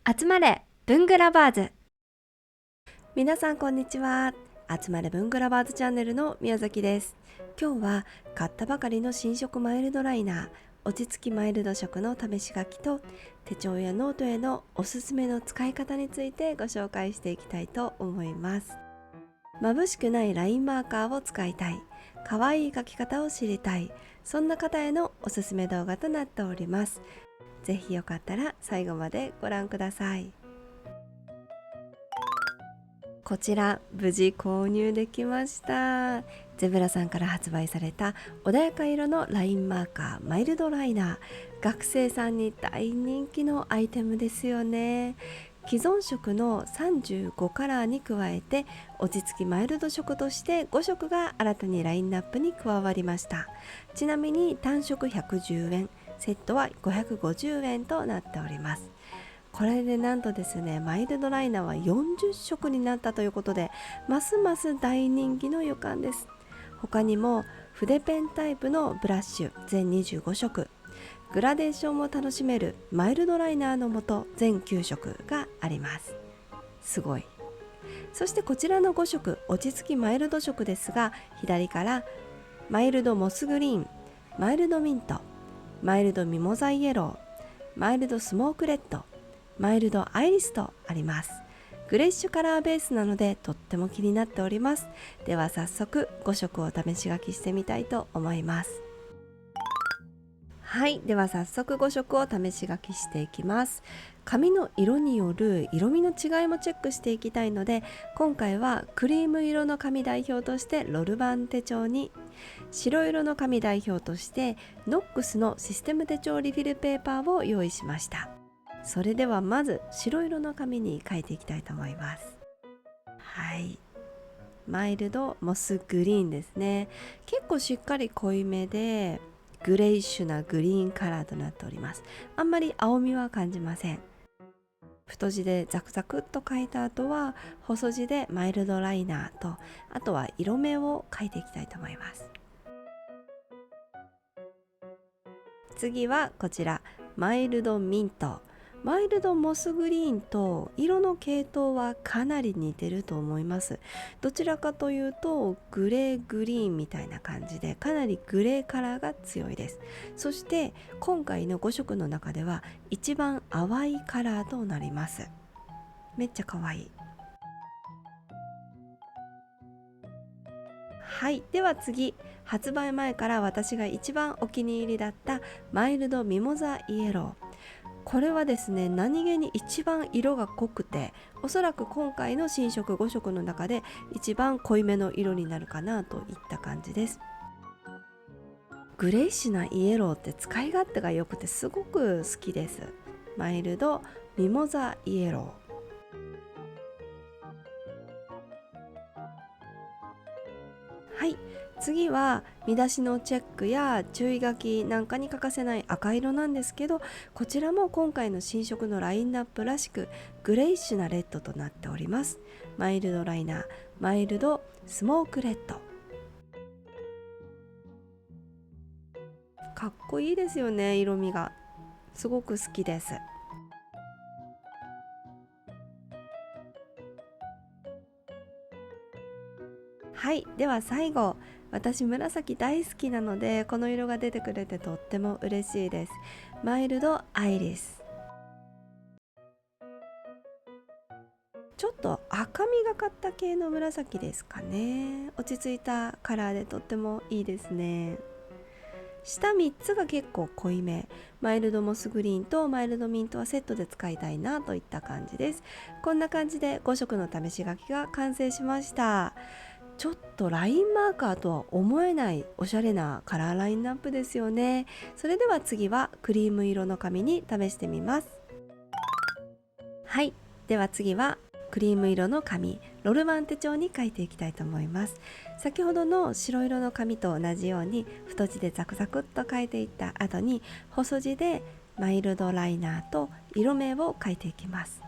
集まれ文具ラバーズ。皆さんこんにちは。集まれ文具ラバーズチャンネルの宮崎です。今日は買ったばかりの新色マイルドライナー、落ち着きマイルド色の試し書きと手帳やノートへのおすすめの使い方についてご紹介していきたいと思います。眩しくないラインマーカーを使いたい、可愛い書き方を知りたい、そんな方へのおすすめ動画となっております。ぜひよかったら最後までご覧ください。こちら無事購入できました。ゼブラさんから発売された穏やか色のラインマーカーマイルドライナー、学生さんに大人気のアイテムですよね。既存色の35カラーに加えて落ち着きマイルド色として5色が新たにラインナップに加わりました。ちなみに単色110円、セットは550円となっております。これでなんとですね、マイルドライナーは40色になったということで、ますます大人気の予感です。他にも筆ペンタイプのブラッシュ全25色、グラデーションを楽しめるマイルドライナーの素全9色があります。すごい。そしてこちらの5色、落ち着きマイルド色ですが、左からマイルドモスグリーン、マイルドミント、マイルドミモザイエロー、マイルドスモークレッド、マイルドアイリスとあります。グレッシュカラーベースなのでとっても気になっております。では早速5色を試し書きしてみたいと思います。はい、では早速5色を試し書きしていきます。紙の色による色味の違いもチェックしていきたいので、今回はクリーム色の紙代表としてロルバン手帳に、白色の紙代表としてノックスのシステム手帳リフィルペーパーを用意しました。それではまず白色の紙に書いていきたいと思います。はい、マイルドモスグリーンですね。結構しっかり濃いめでグレイッシュなグリーンカラーとなっております。あんまり青みは感じません。太字でザクザクっと書いた後は細字でマイルドライナーと、あとは色目を書いていきたいと思います。次はこちらマイルドミント、マイルドモスグリーンと色の系統はかなり似てると思います。どちらかというとグレーグリーンみたいな感じで、かなりグレーカラーが強いです。そして今回の5色の中では一番淡いカラーとなります。めっちゃ可愛い。はい、では次、発売前から私が一番お気に入りだったマイルドミモザイエロー。これはですね、何気に一番色が濃くて、おそらく今回の新色5色の中で一番濃いめの色になるかなといった感じです。グレイッシュなイエローって使い勝手が良くてすごく好きです。マイルドミモザイエロー。はい、次は見出しのチェックや注意書きなんかに欠かせない赤色なんですけど、こちらも今回の新色のラインナップらしくグレイッシュなレッドとなっております。マイルドライナー、マイルドスモークレッド、かっこいいですよね。色味がすごく好きです。はい、では最後、私紫大好きなのでこの色が出てくれてとっても嬉しいです。マイルドアイリス、ちょっと赤みがかった系の紫ですかね。落ち着いたカラーでとってもいいですね。下3つが結構濃いめ、マイルドモスグリーンとマイルドミントはセットで使いたいなといった感じです。こんな感じで5色の試し書きが完成しました。ちょっとラインマーカーとは思えないおしゃれなカラーラインナップですよね。それでは次はクリーム色の紙に試してみます。はい、では次はクリーム色の紙ロルマン手帳に書いていきたいと思います。先ほどの白色の紙と同じように太字でザクザクっと書いていった後に細字でマイルドライナーと色名を書いていきます。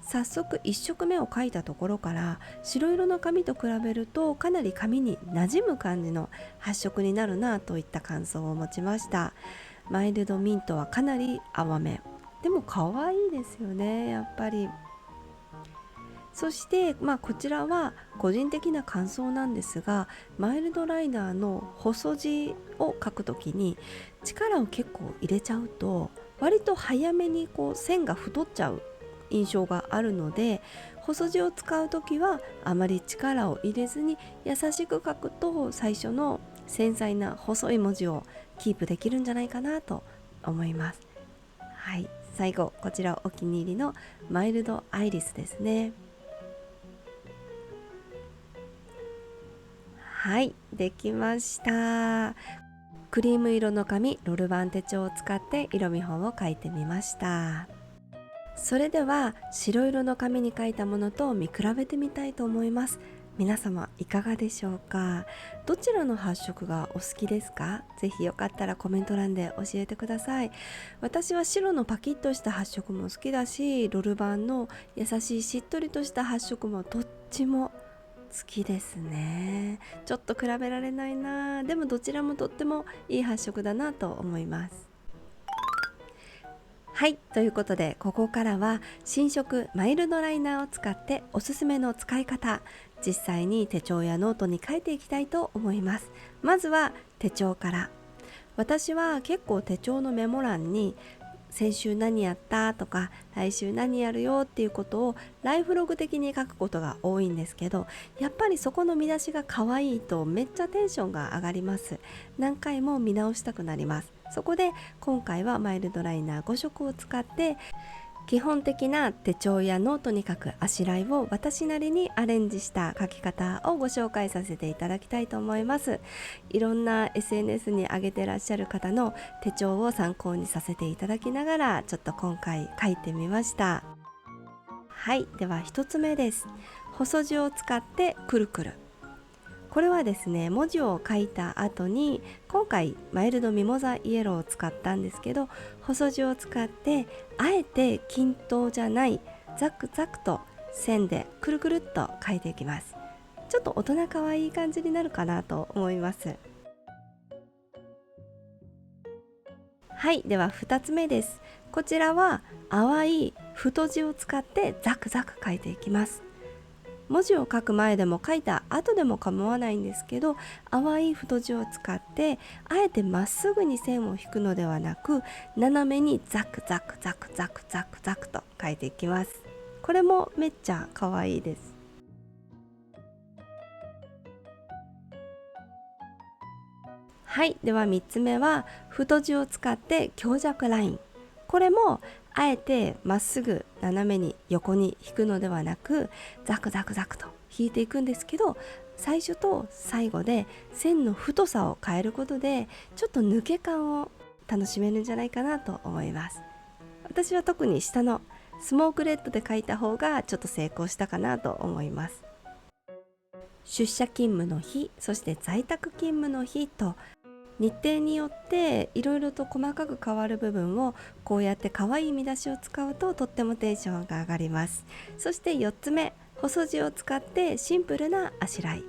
早速1色目を書いたところから白色の紙と比べるとかなり紙に馴染む感じの発色になるなといった感想を持ちました。マイルドミントはかなり淡めでも可愛いですよね、やっぱり。そして、こちらは個人的な感想なんですが、マイルドライナーの細字を書くときに力を結構入れちゃうと割と早めに線が太っちゃう印象があるので、細字を使うときはあまり力を入れずに優しく書くと最初の繊細な細い文字をキープできるんじゃないかなと思います。はい、最後こちらお気に入りのマイルドアイリスですね。はい、できました。クリーム色の紙ロルバン手帳を使って色見本を書いてみました。それでは白色の紙に書いたものと見比べてみたいと思います。皆様いかがでしょうか。どちらの発色がお好きですか。ぜひよかったらコメント欄で教えてください。私は白のパキッとした発色も好きだし、ロルバンの優しいしっとりとした発色もどっちも好きですね。ちょっと比べられないな。でもどちらもとってもいい発色だなと思います。はい、ということでここからは新色マイルドライナーを使っておすすめの使い方、実際に手帳やノートに書いていきたいと思います。まずは手帳から。私は結構手帳のメモ欄に先週何やったとか来週何やるよっていうことをライフログ的に書くことが多いんですけど、やっぱりそこの見出しが可愛いとめっちゃテンションが上がります。何回も見直したくなります。そこで今回はマイルドライナー5色を使って基本的な手帳やノートに書くあしらいを私なりにアレンジした書き方をご紹介させていただきたいと思います。いろんな SNS に上げてらっしゃる方の手帳を参考にさせていただきながらちょっと今回書いてみました。はい、では1つ目です。細字を使ってくるくる。これはですね、文字を書いた後に今回マイルドミモザイエローを使ったんですけど、細字を使ってあえて均等じゃないザクザクと線でくるくるっと書いていきます。ちょっと大人可愛い感じになるかなと思います。はい、では2つ目です。こちらは淡い太字を使ってザクザク書いていきます。文字を書く前でも書いた後でも構わないんですけど、淡い太字を使ってあえてまっすぐに線を引くのではなく、斜めにザクザクザクザクザクザクと書いていきます。これもめっちゃ可愛いです。はい、では3つ目は太字を使って強弱ライン。これもあえてまっすぐ斜めに横に引くのではなく、ザクザクザクと引いていくんですけど、最初と最後で線の太さを変えることでちょっと抜け感を楽しめるんじゃないかなと思います。私は特に下のスモークレッドで書いた方がちょっと成功したかなと思います。出社勤務の日、そして在宅勤務の日と日程によっていろいろと細かく変わる部分をこうやって可愛い見出しを使うととってもテンションが上がります。そして4つ目、細字を使ってシンプルなあしらい。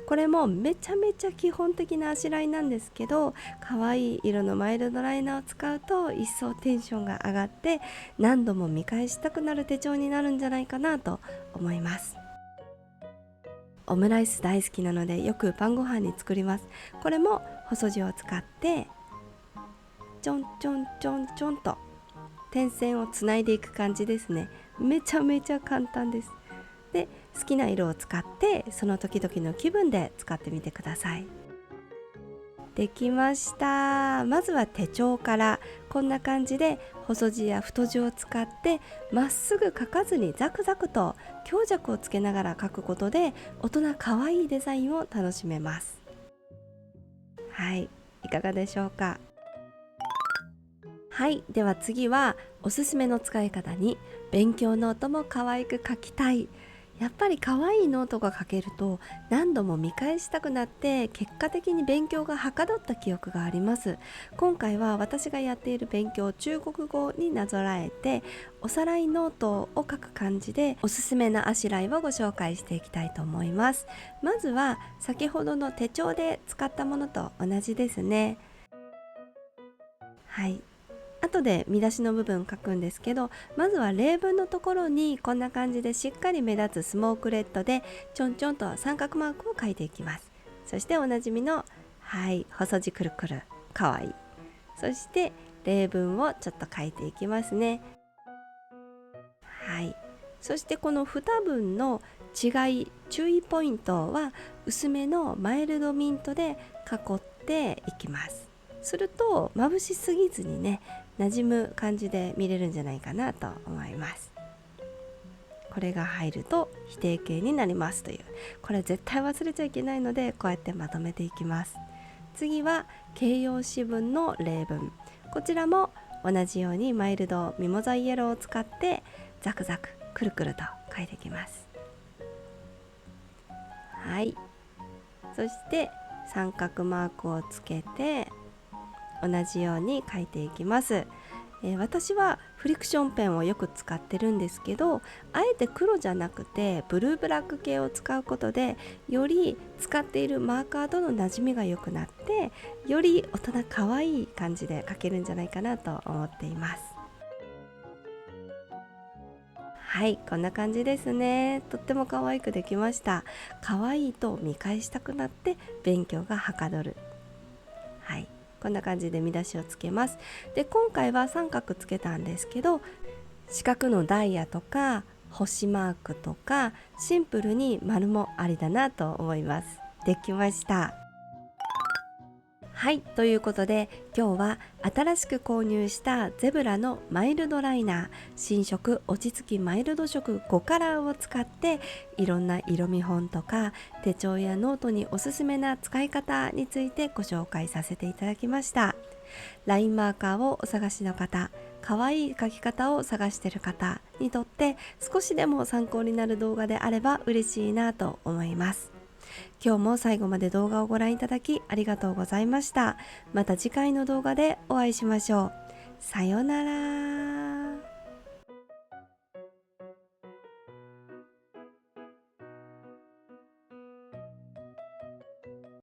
これもめちゃめちゃ基本的なあしらいなんですけど、可愛い色のマイルドライナーを使うと一層テンションが上がって何度も見返したくなる手帳になるんじゃないかなと思います。オムライス大好きなのでよく晩ご飯に作ります。これも細字を使ってちょんちょんちょんちょんと点線をつないでいく感じですね。めちゃめちゃ簡単です。で、好きな色を使ってその時々の気分で使ってみてください。できました。まずは手帳からこんな感じで細字や太字を使ってまっすぐ書かずにザクザクと強弱をつけながら書くことで大人可愛いデザインを楽しめます。はい、いかがでしょうか。はい、では次はおすすめの使い方に勉強ノートも可愛く書きたい。やっぱり可愛いノートが書けると何度も見返したくなって結果的に勉強がはかどった記憶があります。今回は私がやっている勉強中国語になぞらえておさらいノートを書く感じでおすすめなあしらいをご紹介していきたいと思います。まずは先ほどの手帳で使ったものと同じですね。はい、あ後で見出しの部分書くんですけど、まずは例文のところにこんな感じでしっかり目立つスモークレッドでちょんちょんと三角マークを書いていきます。そしておなじみの細字くるくる、かわいい。そして例文をちょっと書いていきますね。そしてこの2文の違い、注意ポイントは薄めのマイルドミントで囲っていきます。すると眩しすぎずにね、馴染む感じで見れるんじゃないかなと思います。これが入ると否定形になりますという、これ絶対忘れちゃいけないので、こうやってまとめていきます。次は形容詞文の例文。こちらも同じようにマイルドミモザイエローを使ってザクザクくるくると書いていきます。そして三角マークをつけて同じように書いていきます。私はフリクションペンをよく使ってるんですけど、あえて黒じゃなくてブルーブラック系を使うことで、より使っているマーカーとの馴染みが良くなって、より大人可愛い感じで書けるんじゃないかなと思っています。こんな感じですね。とっても可愛くできました。可愛いと見返したくなって勉強がはかどる。こんな感じで見出しをつけます。で、今回は三角つけたんですけど、四角のダイヤとか星マークとかシンプルに丸もありだなと思います。できました。ということで今日は新しく購入したゼブラのマイルドライナー、新色落ち着きマイルド色5カラーを使っていろんな色見本とか手帳やノートにおすすめな使い方についてご紹介させていただきました。ラインマーカーをお探しの方、かわいい書き方を探している方にとって少しでも参考になる動画であれば嬉しいなと思います。今日も最後まで動画をご覧いただきありがとうございました。また次回の動画でお会いしましょう。さようなら。